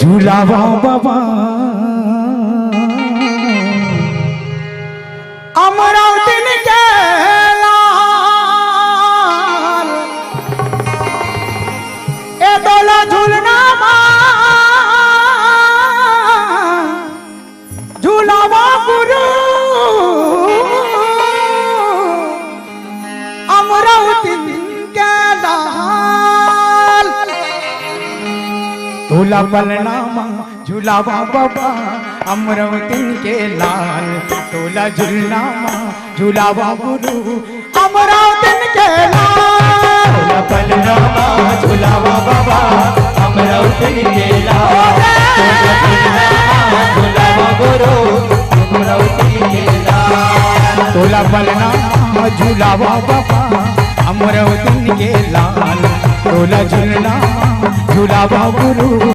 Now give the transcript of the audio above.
झूलावा बाबा अमरावतीन के लाल ए डोला झूलना झूलावा गुरु अमरावतीन के लाल तोला बलनामा झूलावा बाबा अमरावतीन के लाल तोला झूलनामा झूलावा गुरु अमरावतीन के लाल तोला बलनामा झूलावा बाबा अमरावतीन के लाल तोला बलनामा झूलावा गुरु अमरावतीन के लाल तोला बलनामा झूलावा बाबा अमरावतीन के लाल तोला झूलनामा झूलावा गुरु